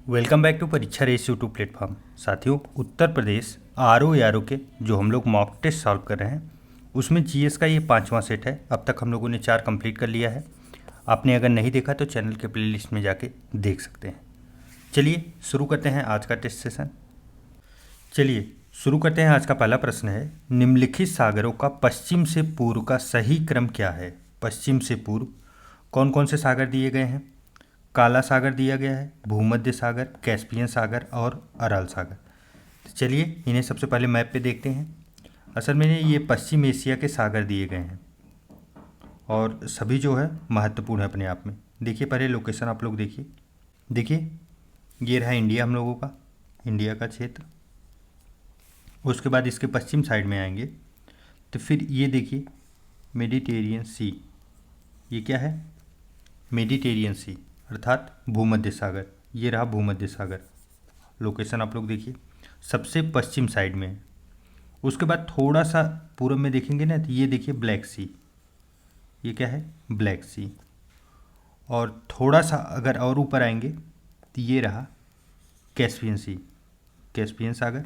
Welcome back to परीक्षा race YouTube platform. साथियों, Uttar Pradesh R O के जो हम लोग मॉक टेस्ट सॉल्व कर रहे हैं उसमें जीएस का ये 5वां सेट है। अब तक हम लोगों ने 4 कंप्लीट कर लिया है। आपने अगर नहीं देखा तो चैनल के प्लेलिस्ट में जाके देख सकते हैं। चलिए शुरू करते हैं आज का टेस्ट सेशन। चलिए शुरू करते हैं। आज का पहला प्रश्न है, निम्नलिखित सागरों का पश्चिम से पूर्व का सही क्रम क्या है। पश्चिम से पूर्व कौन कौन से सागर दिए गए हैं? काला सागर दिया गया है, भूमध्य सागर, कैस्पियन सागर और अराल सागर। तो चलिए इन्हें सबसे पहले मैप पे देखते हैं। असल में ये पश्चिम एशिया के सागर दिए गए हैं और सभी जो है महत्वपूर्ण है अपने आप में। देखिए पहले लोकेशन आप लोग देखिए ये रहा इंडिया, हम लोगों का इंडिया का क्षेत्र। उसके बाद इसके पश्चिम साइड में आएंगे तो फिर ये देखिए मेडिटेरियन सी। ये क्या है? मेडिटेरियन सी अर्थात भूमध्य सागर। ये रहा भूमध्य सागर। लोकेशन आप लोग देखिए सबसे पश्चिम साइड में है। उसके बाद थोड़ा सा पूर्व में देखेंगे ना तो ये देखिए ब्लैक सी। ये क्या है? ब्लैक सी। और थोड़ा सा अगर और ऊपर आएंगे तो ये रहा कैस्पियन सी, कैस्पियन सागर।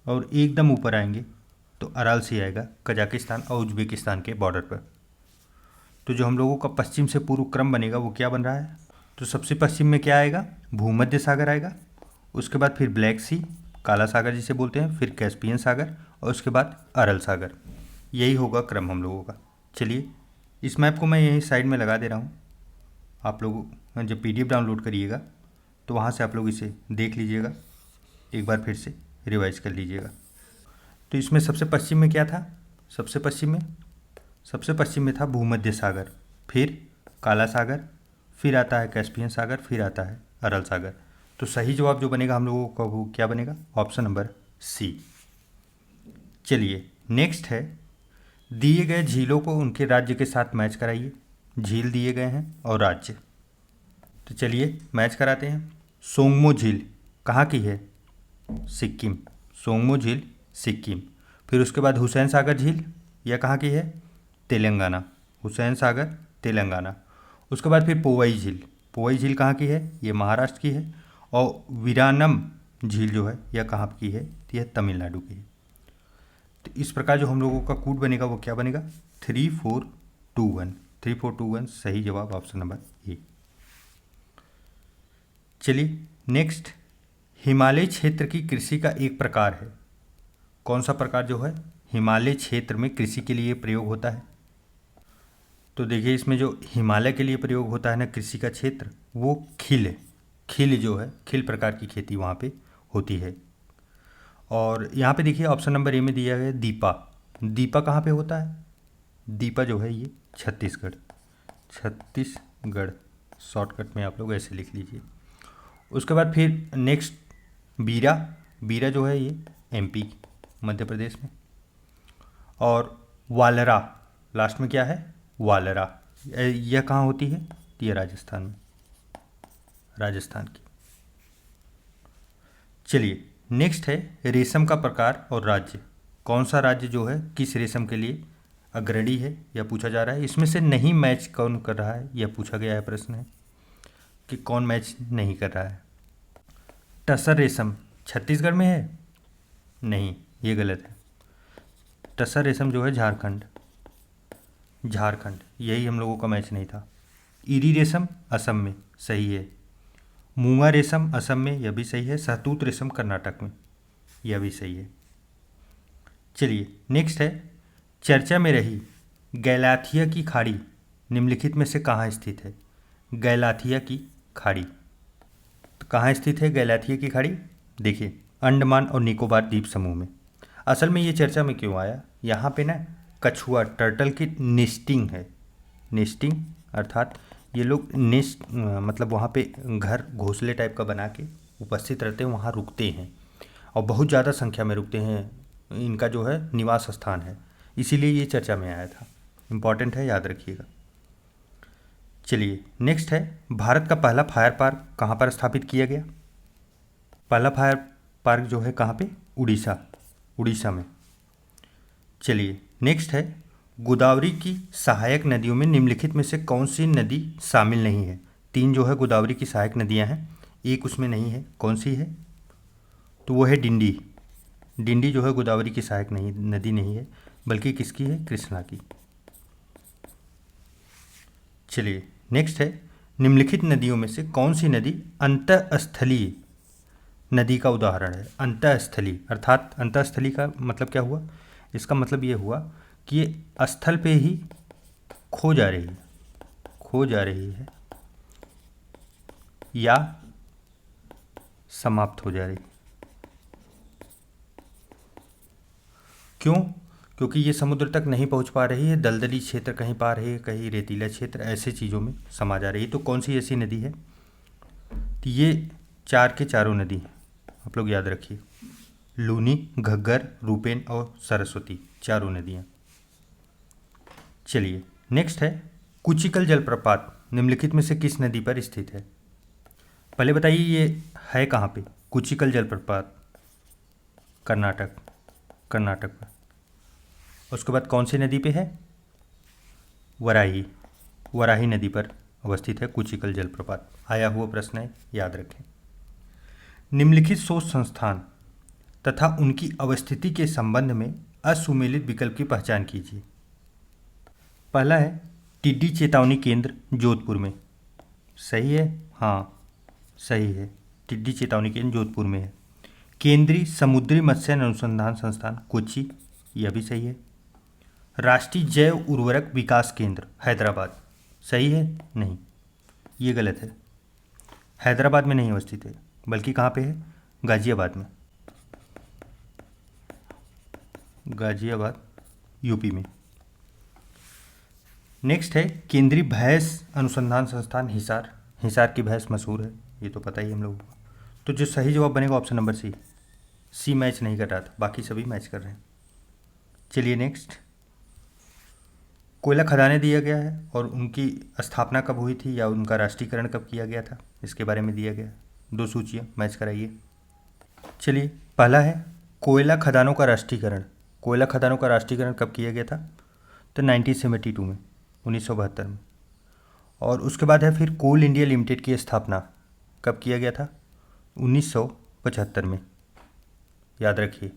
और एकदम ऊपर आएंगे तो अराल सी आएगा, कजाकिस्तान और उज्बेकिस्तान के बॉर्डर पर। तो जो हम लोगों का पश्चिम से पूर्व क्रम बनेगा वो क्या बन रहा है? तो सबसे पश्चिम में क्या आएगा? भूमध्य सागर आएगा। उसके बाद फिर ब्लैक सी, काला सागर जिसे बोलते हैं, फिर कैस्पियन सागर और उसके बाद अरल सागर। यही होगा क्रम हम लोगों का। चलिए इस मैप को मैं यहीं साइड में लगा दे रहा हूँ। आप लोग जब PDF डाउनलोड करिएगा तो वहाँ से आप लोग इसे देख लीजिएगा, एक बार फिर से रिवाइज कर लीजिएगा। तो इसमें सबसे पश्चिम में क्या था? सबसे पश्चिम में था भूमध्य सागर, फिर काला सागर, फिर आता है कैस्पियन सागर, फिर आता है अरल सागर। तो सही जवाब जो बनेगा हम लोगों का वो क्या बनेगा? Option number C. चलिए नेक्स्ट है, दिए गए झीलों को उनके राज्य के साथ मैच कराइए। झील दिए गए हैं और राज्य, तो चलिए मैच कराते हैं। सोंगमो झील कहाँ की है? सिक्किम। सोंगमो झील सिक्किम। फिर उसके बाद हुसैन सागर झील, यह कहाँ की है? तेलंगाना। हुसैन सागर तेलंगाना। उसके बाद फिर पोवई झील, पोवई झील कहाँ की है? ये महाराष्ट्र की है। और वीरानम झील जो है यह कहाँ की है? तो यह तमिलनाडु की है। तो इस प्रकार जो हम लोगों का कूट बनेगा वो क्या बनेगा? 3421। 3421 सही जवाब ऑप्शन नंबर ए। चलिए नेक्स्ट, हिमालय क्षेत्र की कृषि का एक प्रकार है। कौन सा प्रकार जो है हिमालय क्षेत्र में कृषि के लिए प्रयोग होता है? तो देखिए इसमें जो हिमालय के लिए प्रयोग होता है ना कृषि का क्षेत्र, वो खिल है। खिल जो है, खिल प्रकार की खेती वहाँ पे होती है। और यहाँ पे देखिए ऑप्शन नंबर ए में दिया गया दीपा। दीपा कहाँ पे होता है? दीपा जो है ये छत्तीसगढ़। छत्तीसगढ़ शॉर्टकट में आप लोग ऐसे लिख लीजिए। उसके बाद फिर नेक्स्ट बीरा। बीरा जो है ये MP मध्य प्रदेश में। और वालरा, लास्ट में क्या है? वालरा। यह कहाँ होती है? तो ये राजस्थान में, राजस्थान की। चलिए नेक्स्ट है, रेशम का प्रकार और राज्य। कौन सा राज्य जो है किस रेशम के लिए अग्रणी है यह पूछा जा रहा है। इसमें से नहीं मैच कौन कर रहा है यह पूछा गया है। प्रश्न है कि कौन मैच नहीं कर रहा है। टसर रेशम छत्तीसगढ़ में है? नहीं, ये गलत है। टसर रेशम जो है झारखंड, झारखंड। यही हम लोगों का मैच नहीं था। इरी रेशम असम में, सही है। मूंगा रेशम असम में, यह भी सही है। सहतूत रेशम कर्नाटक में, यह भी सही है। चलिए नेक्स्ट है, चर्चा में रही गैलाथिया की खाड़ी निम्नलिखित में से कहाँ स्थित है? गैलाथिया की खाड़ी तो कहाँ स्थित है गैलाथिया की खाड़ी? देखिए अंडमान और निकोबार द्वीप समूह में। असल में ये चर्चा में क्यों आया? यहाँ पे ना कछुआ टर्टल की नेस्टिंग है। नेस्टिंग अर्थात ये लोग नेस्ट मतलब वहाँ पे घर घोंसले टाइप का बना के उपस्थित रहते हैं, वहाँ रुकते हैं और बहुत ज़्यादा संख्या में रुकते हैं। इनका जो है निवास स्थान है, इसीलिए ये चर्चा में आया था। इम्पॉर्टेंट है, याद रखिएगा। चलिए नेक्स्ट है, भारत का पहला फायर पार्क कहाँ पर स्थापित किया गया? पहला फायर पार्क जो है कहाँ पे? उड़ीसा, उड़ीसा में। चलिए नेक्स्ट है, गोदावरी की सहायक नदियों में निम्नलिखित में से कौन सी नदी शामिल नहीं है? 3 जो है गोदावरी की सहायक नदियां हैं, एक उसमें नहीं है, कौन सी है? तो वो है डिंडी। डिंडी जो है गोदावरी की सहायक नहीं नदी नहीं है, बल्कि किसकी है? कृष्णा की। चलिए नेक्स्ट है, निम्नलिखित नदियों में से कौन सी नदी अंतःस्थलीय नदी का उदाहरण है? अंतःस्थलीय अर्थात अंतःस्थलीय का मतलब क्या हुआ? इसका मतलब ये हुआ कि ये स्थल पे ही खो जा रही है या समाप्त हो जा रही है। क्यों? क्योंकि ये समुद्र तक नहीं पहुंच पा रही है, दलदली क्षेत्र कहीं पा रही है, कहीं रेतीला क्षेत्र, ऐसे चीज़ों में समा जा रही है। तो कौन सी ऐसी नदी है? तो ये चार के चारों नदी हैं, आप लोग याद रखिए, लूनी, घग्गर, रूपेन और सरस्वती, चारों नदियाँ। चलिए नेक्स्ट है, कुचिकल जलप्रपात निम्नलिखित में से किस नदी पर स्थित है? पहले बताइए ये है कहाँ पे? कुचिकल जलप्रपात कर्नाटक पर। उसके बाद कौन सी नदी पे है? वराही नदी पर अवस्थित है कुचिकल जलप्रपात। आया हुआ प्रश्न है, याद रखें। निम्नलिखित शोध संस्थान तथा उनकी अवस्थिति के संबंध में असुमेलित विकल्प की पहचान कीजिए। पहला है टिड्डी चेतावनी केंद्र जोधपुर में। सही है? हाँ सही है, टिड्डी चेतावनी केंद्र जोधपुर में है। केंद्रीय समुद्री मत्स्य अनुसंधान संस्थान कोच्चि, यह भी सही है। राष्ट्रीय जैव उर्वरक विकास केंद्र हैदराबाद, सही है? नहीं, ये गलत है। हैदराबाद में नहीं अवस्थित है, बल्कि कहाँ पे है? गाजियाबाद में, गाजियाबाद यूपी में। नेक्स्ट है केंद्रीय भैंस अनुसंधान संस्थान हिसार की भैंस मशहूर है, ये तो पता ही हम लोगों को। तो जो सही जवाब बनेगा ऑप्शन नंबर सी मैच नहीं कर रहा था, बाकी सभी मैच कर रहे हैं। चलिए नेक्स्ट, कोयला खदानें दिया गया है और उनकी स्थापना कब हुई थी या उनका राष्ट्रीयकरण कब किया गया था, इसके बारे में दिया गया। दो सूचियाँ मैच कराइए। चलिए पहला है कोयला खदानों का राष्ट्रीयकरण। कोयला खदानों का राष्ट्रीयकरण कब किया गया था? तो 1972 में, 1972 में। और उसके बाद है फिर कोल इंडिया लिमिटेड की स्थापना कब किया गया था? 1975 में, याद रखिए।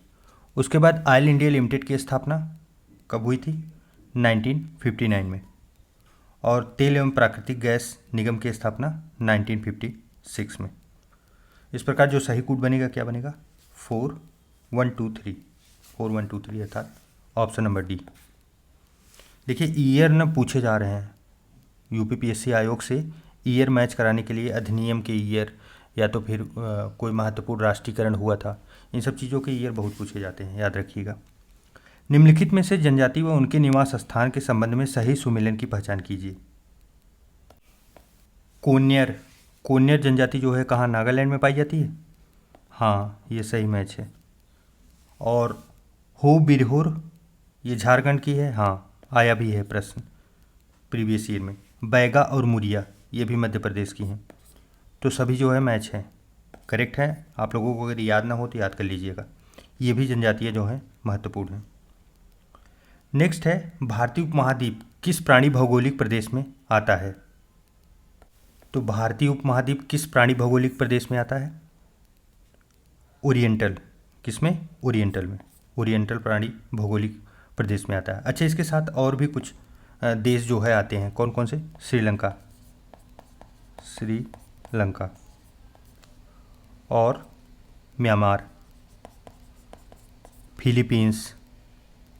उसके बाद ऑयल इंडिया लिमिटेड की स्थापना कब हुई थी? 1959 में। और तेल एवं प्राकृतिक गैस निगम की स्थापना 1956 में। इस प्रकार जो सही कोड बनेगा क्या बनेगा? 4123 अर्थात ऑप्शन नंबर डी। देखिए ईयर न पूछे जा रहे हैं यूपीपीएससी आयोग से, ईयर मैच कराने के लिए अधिनियम के ईयर या तो फिर कोई महत्वपूर्ण राष्ट्रीयकरण हुआ था, इन सब चीज़ों के ईयर बहुत पूछे जाते हैं, याद रखिएगा। निम्नलिखित में से जनजाति व उनके निवास स्थान के संबंध में सही सुमेलन की पहचान कीजिए। कोन्यर जनजाति जो है कहाँ, नागालैंड में पाई जाती है? हाँ ये सही मैच है। और हो बिरहोर ये झारखंड की है, हाँ आया भी है प्रश्न प्रीवियस ईयर में। बैगा और मुरिया ये भी मध्य प्रदेश की हैं। तो सभी जो है मैच हैं, करेक्ट है। आप लोगों को अगर याद ना हो तो याद कर लीजिएगा, ये भी जनजातियाँ जो हैं महत्वपूर्ण हैं। नेक्स्ट है भारतीय उपमहाद्वीप किस प्राणी भौगोलिक प्रदेश में आता है? तो भारतीय उपमहाद्वीप किस प्राणी भौगोलिक प्रदेश में आता है? ओरिएंटल, किसमें? ओरिएंटल में, ओरिएंटल प्राणी भौगोलिक प्रदेश में आता है। अच्छा इसके साथ और भी कुछ देश जो है आते हैं, कौन कौन से? श्रीलंका और म्यांमार, फिलीपींस,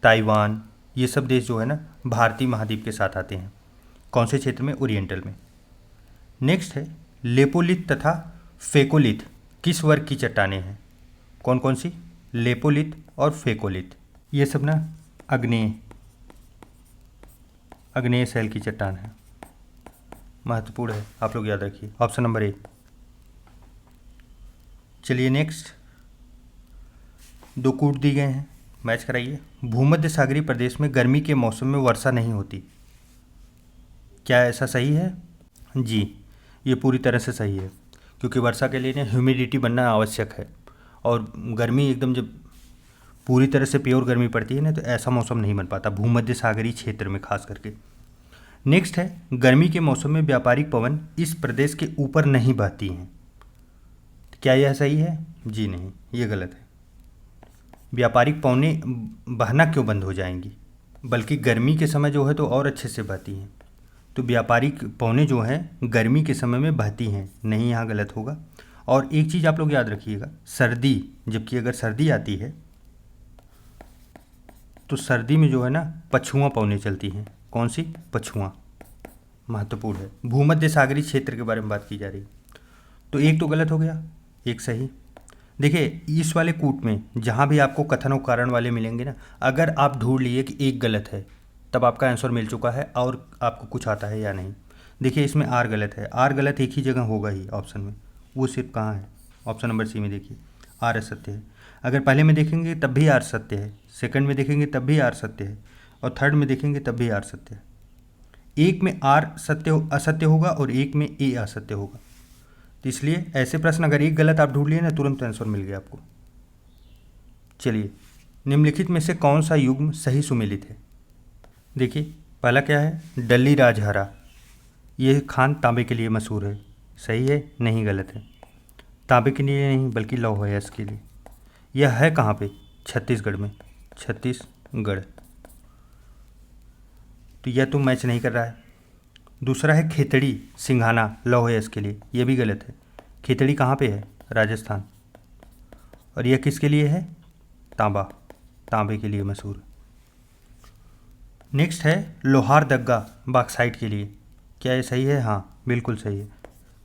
ताइवान, ये सब देश जो है ना भारतीय महाद्वीप के साथ आते हैं। कौन से क्षेत्र में? ओरिएंटल में। नेक्स्ट है लेपोलिथ तथा फेकोलिथ किस वर्ग की चट्टानें हैं? कौन कौन सी? लेपोलिथ और फेकोलिथ, ये सब ना आग्नेय शैल की चट्टान है, महत्वपूर्ण है, आप लोग याद रखिए, ऑप्शन नंबर ए। चलिए नेक्स्ट, दो कूट दी गए हैं, मैच कराइए। भूमध्य सागरीय प्रदेश में गर्मी के मौसम में वर्षा नहीं होती, क्या ऐसा सही है? जी ये पूरी तरह से सही है, क्योंकि वर्षा के लिए ना ह्यूमिडिटी बनना आवश्यक है, और गर्मी एकदम जब पूरी तरह से प्योर गर्मी पड़ती है ना तो ऐसा मौसम नहीं बन पाता भूमध्य सागरीय क्षेत्र में खास करके। नेक्स्ट है गर्मी के मौसम में व्यापारिक पवन इस प्रदेश के ऊपर नहीं बहती हैं, क्या यह सही है? जी नहीं, ये गलत है। व्यापारिक पौने बहना क्यों बंद हो जाएंगी? बल्कि गर्मी के समय जो है तो और अच्छे से बहती हैं। तो व्यापारिक पौने जो हैं गर्मी के समय में बहती हैं, नहीं, यहाँ गलत होगा। और एक चीज़ आप लोग याद रखिएगा, सर्दी, जबकि अगर सर्दी आती है तो सर्दी में जो है ना पछुआ पौने चलती हैं। कौन सी? पछुआ। महत्वपूर्ण है। भूमध्य सागरीय क्षेत्र के बारे में बात की जा रही है। तो एक तो गलत हो गया, एक सही। देखिए इस वाले कूट में जहाँ भी आपको कथन और कारण वाले मिलेंगे ना, अगर आप ढूंढ लिए कि एक गलत है तब आपका आंसर मिल चुका है और आपको कुछ आता है या नहीं। देखिए इसमें आर गलत है, आर गलत एक ही जगह होगा ही ऑप्शन में, वो सिर्फ कहाँ है? ऑप्शन नंबर सी में। देखिए आर असत्य है। अगर पहले में देखेंगे तब भी आर सत्य है, सेकंड में देखेंगे तब भी आर सत्य है, और थर्ड में देखेंगे तब भी आर सत्य है। एक में आर असत्य होगा और एक में ए असत्य होगा। तो इसलिए ऐसे प्रश्न अगर एक गलत आप ढूंढ लिए ना, तुरंत आंसर मिल गया आपको। चलिए, निम्नलिखित में से कौन सा युग्म सही सुमेलित है? देखिए पहला क्या है? डल्ली राजहरा, ये खान तांबे के लिए मशहूर है। सही है? नहीं, गलत है। तांबे के लिए नहीं बल्कि लौह अयस्क के लिए। यह है कहाँ पे? छत्तीसगढ़ में। छत्तीसगढ़। तो यह तो मैच नहीं कर रहा है। दूसरा है खेतड़ी सिंघाना, लौह अयस्क के लिए। यह भी गलत है। खेतड़ी कहाँ पे है? राजस्थान। और यह किसके लिए है? तांबा, तांबे के लिए मशहूर। नेक्स्ट है लोहारदग्गा, बॉक्साइट के लिए। क्या ये सही है? हाँ बिल्कुल सही है।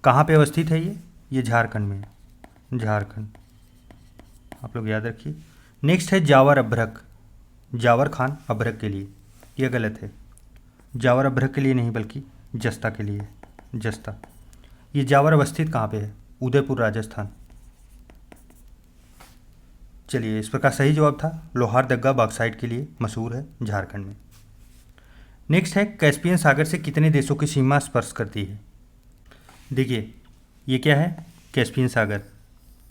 कहाँ पे अवस्थित है ये झारखंड में है, झारखंड। आप लोग याद रखिए। नेक्स्ट है जावर अभ्रक, जावर खान अभ्रक के लिए। यह गलत है। जावर अभ्रक के लिए नहीं बल्कि जस्ता के लिए, जस्ता। ये जावर अवस्थित कहाँ पे है? उदयपुर, राजस्थान। चलिए, इस प्रकार सही जवाब था लोहारदग्गा बॉक्साइट के लिए मशहूर है, झारखंड में। नेक्स्ट है कैस्पियन सागर से कितने देशों की सीमा स्पर्श करती है? देखिए ये क्या है? कैस्पियन सागर,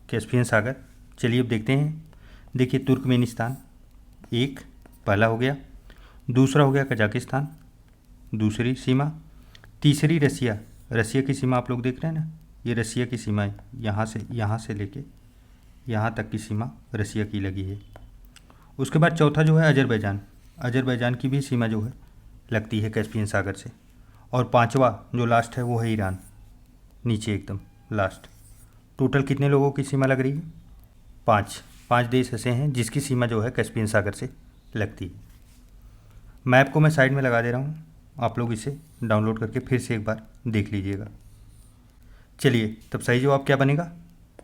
कैस्पियन सागर। चलिए अब देखते हैं। देखिए तुर्कमेनिस्तान एक, पहला हो गया। दूसरा हो गया कजाकिस्तान, दूसरी सीमा। तीसरी रसिया, रसिया की सीमा आप लोग देख रहे हैं ना, ये रसिया की सीमा है। यहाँ से लेके यहाँ तक की सीमा रसिया की लगी है। उसके बाद चौथा जो है अजरबैजान, अजरबैजान की भी सीमा जो है लगती है कैस्पियन सागर से। और पांचवा जो लास्ट है वो है ईरान, नीचे एकदम लास्ट। टोटल कितने लोगों की सीमा लग रही है? पाँच देश ऐसे हैं जिसकी सीमा जो है कैस्पियन सागर से लगती है। मैप को मैं साइड में लगा दे रहा हूँ, आप लोग इसे डाउनलोड करके फिर से एक बार देख लीजिएगा। चलिए तब सही जवाब क्या बनेगा?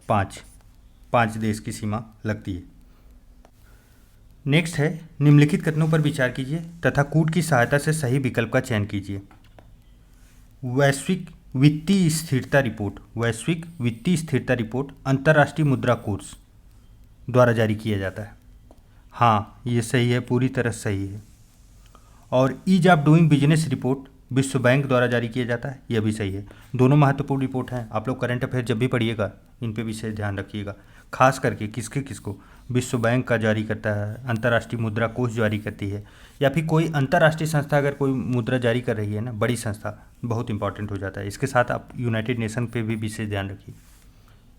पाँच देश की सीमा लगती है। नेक्स्ट है निम्नलिखित कथनों पर विचार कीजिए तथा कूट की सहायता से सही विकल्प का चयन कीजिए। वैश्विक वित्तीय स्थिरता रिपोर्ट, वैश्विक वित्तीय स्थिरता रिपोर्ट अंतर्राष्ट्रीय मुद्रा कोष द्वारा जारी किया जाता है। हाँ ये सही है, पूरी तरह सही है। और ease of doing business report विश्व बैंक द्वारा जारी किया जाता है, यह भी सही है। दोनों महत्वपूर्ण रिपोर्ट हैं। आप लोग करंट अफेयर जब भी पढ़िएगा इन पे विशेष ध्यान रखिएगा, खास करके किसको विश्व बैंक का जारी करता है, अंतर्राष्ट्रीय मुद्रा कोष जारी करती है, या फिर कोई अंतर्राष्ट्रीय संस्था अगर कोई मुद्रा जारी कर रही है ना, बड़ी संस्था, बहुत इंपॉर्टेंट हो जाता है। इसके साथ आप यूनाइटेड नेशन पे भी विशेष ध्यान रखिए।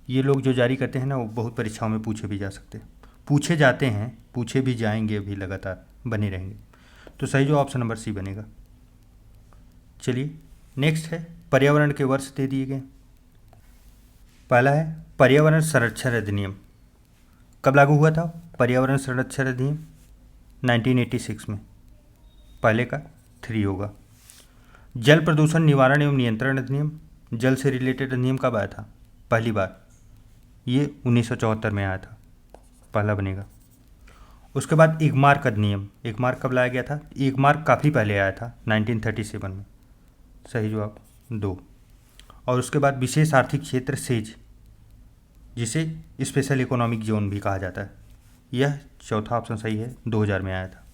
ये लोग जो जारी करते हैं ना, वो बहुत परीक्षाओं में पूछे भी जा सकते हैं, पूछे जाते हैं, पूछे भी जाएंगे, अभी लगातार बने रहेंगे। तो सही जो ऑप्शन नंबर सी बनेगा। चलिए नेक्स्ट है पर्यावरण के वर्ष दे दिए गए। पहला है पर्यावरण संरक्षण अधिनियम, कब लागू हुआ था? पर्यावरण संरक्षण अधिनियम 1986 में, पहले का 3 होगा। जल प्रदूषण निवारण एवं नियंत्रण अधिनियम, जल से रिलेटेड अधिनियम कब आया था? पहली बार ये 1974 में आया था, पहला बनेगा। उसके बाद इगमार्क अधिनियम, इगमार्क कब लाया गया था? इगमार्क काफ़ी पहले आया था, 1937 में, सही जवाब 2। और उसके बाद विशेष आर्थिक क्षेत्र सेज, जिसे स्पेशल इकोनॉमिक जोन भी कहा जाता है, यह चौथा ऑप्शन सही है, 2000 में आया था।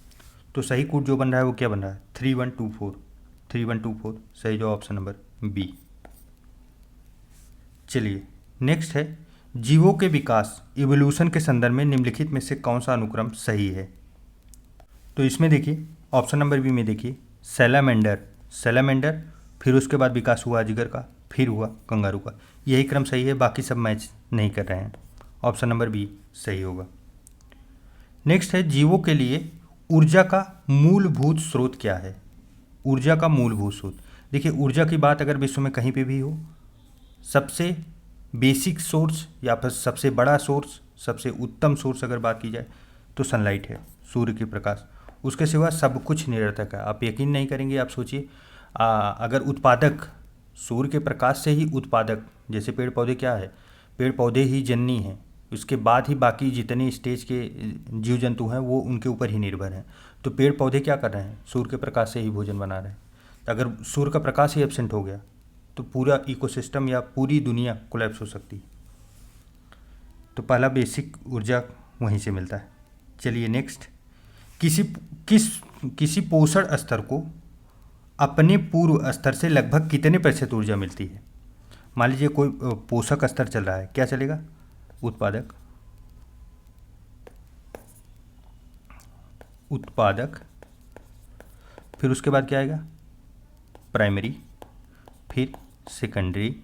तो सही कूट जो बन रहा है वो क्या बन रहा है? 3124 सही जो ऑप्शन नंबर बी। चलिए नेक्स्ट है जीवों के विकास इवोल्यूशन के संदर्भ में निम्नलिखित में से कौन सा अनुक्रम सही है? तो इसमें देखिए ऑप्शन नंबर बी में देखिए सैलामेंडर, फिर उसके बाद विकास हुआ अजगर का, फिर हुआ कंगारू का। यही क्रम सही है, बाकी सब मैच नहीं कर रहे हैं। ऑप्शन नंबर बी सही होगा। नेक्स्ट है जीवों के लिए ऊर्जा का मूलभूत स्रोत क्या है। ऊर्जा का मूलभूत स्रोत, देखिए ऊर्जा की बात अगर विश्व में कहीं पे भी हो, सबसे बेसिक सोर्स या फिर सबसे बड़ा सोर्स, सबसे उत्तम सोर्स अगर बात की जाए तो सनलाइट है, सूर्य के प्रकाश। उसके सिवा सब कुछ निरर्थक है। आप यकीन नहीं करेंगे, आप सोचिए अगर उत्पादक सूर्य के प्रकाश से ही उत्पादक, जैसे पेड़ पौधे क्या है, पेड़ पौधे ही जननी हैं, उसके बाद ही बाकी जितने स्टेज के जीव जंतु हैं वो उनके ऊपर ही निर्भर हैं। तो पेड़ पौधे क्या कर रहे हैं, सूर्य के प्रकाश से ही भोजन बना रहे हैं। तो अगर सूर्य का प्रकाश ही एब्सेंट हो गया तो पूरा इकोसिस्टम या पूरी दुनिया कोलैप्स हो सकती है। तो पहला बेसिक ऊर्जा वहीं से मिलता है। चलिए नेक्स्ट, किसी पोषण स्तर को अपने पूर्व स्तर से लगभग कितने प्रतिशत ऊर्जा मिलती है। मान लीजिए कोई पोषक स्तर चल रहा है, क्या चलेगा, उत्पादक, फिर उसके बाद क्या आएगा, प्राइमरी, फिर सेकेंडरी,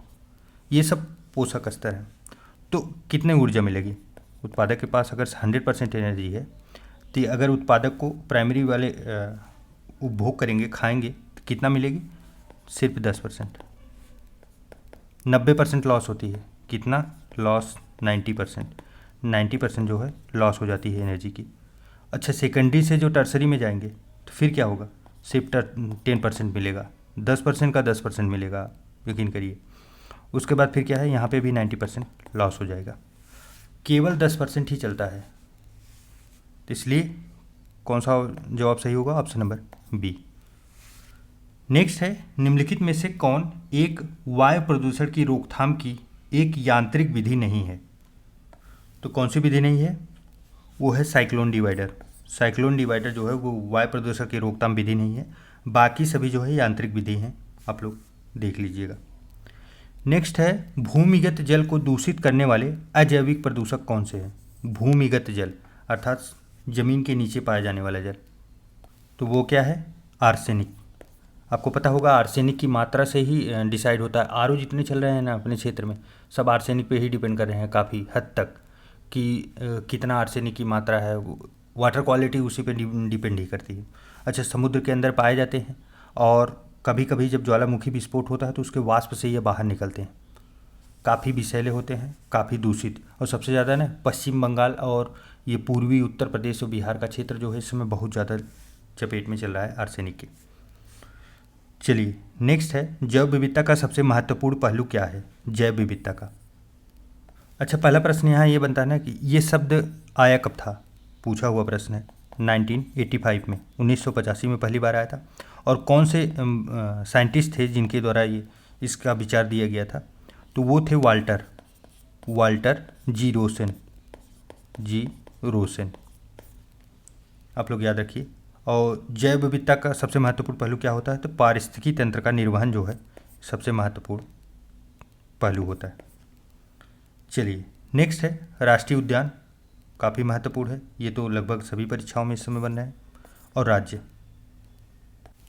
ये सब पोषक स्तर है। तो कितने ऊर्जा मिलेगी, उत्पादक के पास अगर 100% एनर्जी है तो अगर उत्पादक को प्राइमरी वाले उपभोग करेंगे, खाएंगे, तो कितना मिलेगी, सिर्फ 10%। 90% लॉस होती है, कितना लॉस, 90%। 90% जो है लॉस हो जाती है एनर्जी की। अच्छा, सेकेंडरी से जो टर्सरी में जाएंगे तो फिर क्या होगा, सिर्फ 10% मिलेगा, 10% का 10% मिलेगा, यकीन करिए। उसके बाद फिर क्या है, यहाँ पे भी 90% लॉस हो जाएगा, केवल 10% ही चलता है। तो इसलिए कौन सा जवाब सही होगा, ऑप्शन नंबर बी। नेक्स्ट है, निम्नलिखित में से कौन एक वायु प्रदूषण की रोकथाम की एक यांत्रिक विधि नहीं है। तो कौन सी विधि नहीं है, वो है साइक्लोन डिवाइडर। साइक्लोन डिवाइडर जो है वो वायु प्रदूषण की रोकथाम विधि नहीं है, बाकी सभी जो है यांत्रिक विधि हैं, आप लोग देख लीजिएगा। नेक्स्ट है, भूमिगत जल को दूषित करने वाले अजैविक प्रदूषक कौन से हैं। भूमिगत जल अर्थात जमीन के नीचे पाया जाने वाला जल, तो वो क्या है, आर्सेनिक। आपको पता होगा आर्सेनिक की मात्रा से ही डिसाइड होता है। आरओ जितने चल रहे हैं ना अपने क्षेत्र में, सब आर्सेनिक पे ही डिपेंड कर रहे हैं काफ़ी हद तक, कि कितना आर्सेनिक की मात्रा है, वाटर क्वालिटी उसी पे डिपेंड ही करती है। अच्छा, समुद्र के अंदर पाए जाते हैं और कभी कभी जब ज्वालामुखी विस्फोट होता है तो उसके वाष्प से ये बाहर निकलते हैं, काफ़ी विषैले होते हैं, काफ़ी दूषित। और सबसे ज़्यादा ना पश्चिम बंगाल और ये पूर्वी उत्तर प्रदेश और बिहार का क्षेत्र जो है इस समय बहुत ज़्यादा चपेट में चल रहा है आर्सेनिक के। चलिए नेक्स्ट है, जैव विविधता का सबसे महत्वपूर्ण पहलू क्या है, जैव विविधता का। अच्छा, पहला प्रश्न यहाँ ये बनता है ना कि ये शब्द आया कब था, पूछा हुआ प्रश्न है। 1985 में, 1985 में पहली बार आया था। और कौन से साइंटिस्ट थे जिनके द्वारा ये इसका विचार दिया गया था, तो वो थे वाल्टर जी रोसेन, आप लोग याद रखिए। और जैव विविधता का सबसे महत्वपूर्ण पहलू क्या होता है, तो पारिस्थितिकी तंत्र का निर्वहन जो है सबसे महत्वपूर्ण पहलू होता है। चलिए नेक्स्ट है, राष्ट्रीय उद्यान काफ़ी महत्वपूर्ण है, ये तो लगभग सभी परीक्षाओं में इस समय बन रहे हैं। और राज्य,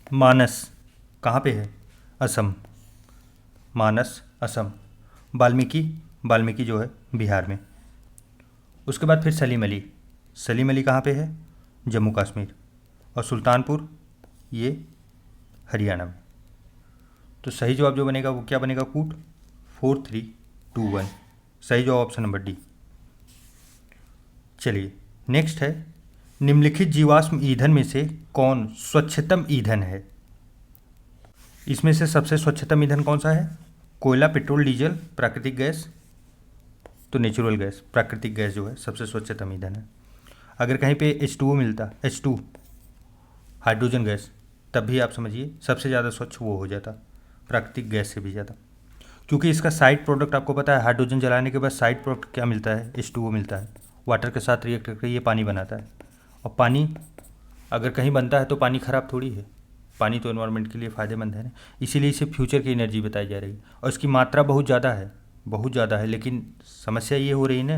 मानस कहाँ पे है, असम, मानस असम। वाल्मीकि जो है बिहार में। उसके बाद फिर सलीम अली कहाँ पे है, जम्मू कश्मीर। और सुल्तानपुर ये हरियाणा में। तो सही जवाब जो बनेगा वो क्या बनेगा, कूट। 4321 सही जवाब ऑप्शन नंबर डी। चलिए नेक्स्ट है, निम्नलिखित जीवाश्म ईंधन में से कौन स्वच्छतम ईंधन है। इसमें से सबसे स्वच्छतम ईंधन कौन सा है, कोयला, पेट्रोल, डीजल, प्राकृतिक गैस। तो नेचुरल गैस, प्राकृतिक गैस जो है सबसे स्वच्छतम ईंधन है। अगर कहीं पे H2O मिलता, H2 हाइड्रोजन गैस, तब भी आप समझिए सबसे ज़्यादा स्वच्छ वो हो जाता, प्राकृतिक गैस से भी ज़्यादा। क्योंकि इसका साइड प्रोडक्ट आपको पता है, हाइड्रोजन जलाने के बाद साइड प्रोडक्ट क्या मिलता है, H2O मिलता है। वाटर के साथ रिएक्ट करके ये पानी बनाता है। और पानी अगर कहीं बनता है तो पानी ख़राब थोड़ी है, पानी तो एनवायरनमेंट के लिए फ़ायदेमंद है ना। इसीलिए इसे फ्यूचर की एनर्जी बताई जा रही है। और इसकी मात्रा बहुत ज़्यादा है, लेकिन समस्या ये हो रही है ना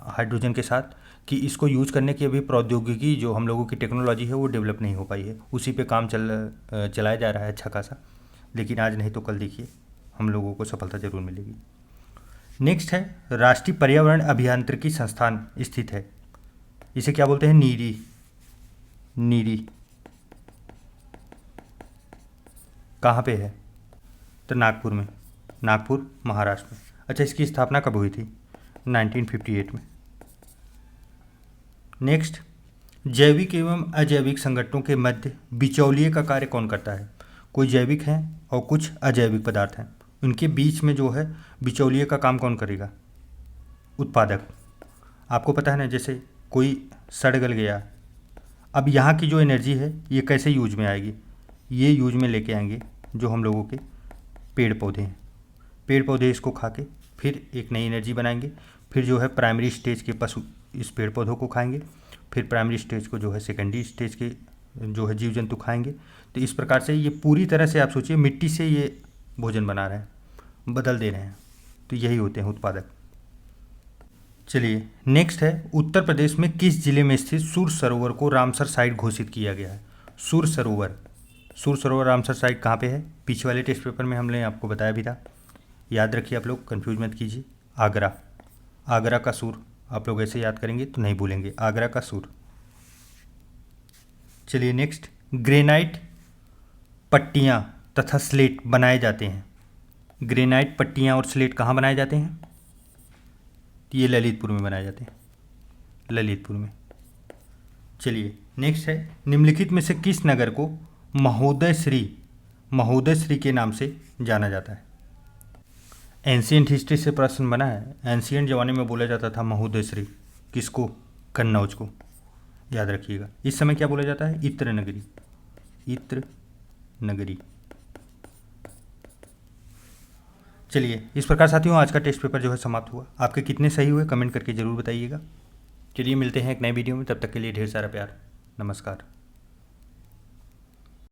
हाइड्रोजन के साथ, कि इसको यूज़ करने की अभी प्रौद्योगिकी जो हम लोगों की टेक्नोलॉजी है वो डेवलप नहीं हो पाई है। उसी पे काम चलाया जा रहा है अच्छा खासा, लेकिन आज नहीं तो कल देखिए हम लोगों को सफलता ज़रूर मिलेगी। नेक्स्ट है राष्ट्रीय पर्यावरण अभियांत्रिकी संस्थान स्थित है, इसे क्या बोलते हैं? नीरी। नीरी कहाँ पे है? तो नागपुर में, नागपुर महाराष्ट्र में। अच्छा, इसकी स्थापना कब हुई थी? 1958 में। नेक्स्ट, जैविक एवं अजैविक संगठनों के मध्य बिचौलिए का कार्य कौन करता है? कोई जैविक हैं और कुछ अजैविक पदार्थ हैं, उनके बीच में जो है बिचौलिए का काम कौन करेगा? उत्पादक। आपको पता है ना, जैसे कोई सड़ गल गया, अब यहाँ की जो एनर्जी है ये कैसे यूज में आएगी? ये यूज में लेके आएंगे जो हम लोगों के पेड़ पौधे हैं। पेड़ पौधे इसको खा के फिर एक नई एनर्जी बनाएंगे, फिर जो है प्राइमरी स्टेज के पशु इस पेड़ पौधों को खाएंगे, फिर प्राइमरी स्टेज को जो है सेकेंडरी स्टेज के जो है जीव जंतु खाएंगे। तो इस प्रकार से ये पूरी तरह से आप सोचिए मिट्टी से ये भोजन बना रहे हैं, बदल दे रहे हैं। तो यही होते हैं उत्पादक। चलिए नेक्स्ट है, उत्तर प्रदेश में किस जिले में स्थित सूर सरोवर को रामसर साइट घोषित किया गया है? सूर सरोवर, सूर सरोवर रामसर साइट कहाँ पे है? पीछे वाले टेस्ट पेपर में हमने आपको बताया भी था, याद रखिए, आप लोग कंफ्यूज मत कीजिए। आगरा, आगरा का सूर, आप लोग ऐसे याद करेंगे तो नहीं भूलेंगे, आगरा का सूर। चलिए नेक्स्ट, ग्रेनाइट पट्टियाँ तथा स्लेट बनाए जाते हैं। ग्रेनाइट पट्टियाँ और स्लेट कहाँ बनाए जाते हैं? ये ललितपुर में बनाए जाते हैं, ललितपुर में। चलिए नेक्स्ट है, निम्नलिखित में से किस नगर को महोदय श्री के नाम से जाना जाता है? एंशियंट हिस्ट्री से प्रश्न बना है। एंशियंट ज़माने में बोला जाता था महोदय श्री, किसको? कन्नौज को, याद रखिएगा। इस समय क्या बोला जाता है? इत्र नगरी, इत्र नगरी। चलिए इस प्रकार साथियों आज का टेस्ट पेपर जो है समाप्त हुआ। आपके कितने सही हुए कमेंट करके ज़रूर बताइएगा। चलिए मिलते हैं एक नए वीडियो में, तब तक के लिए ढेर सारा प्यार। नमस्कार।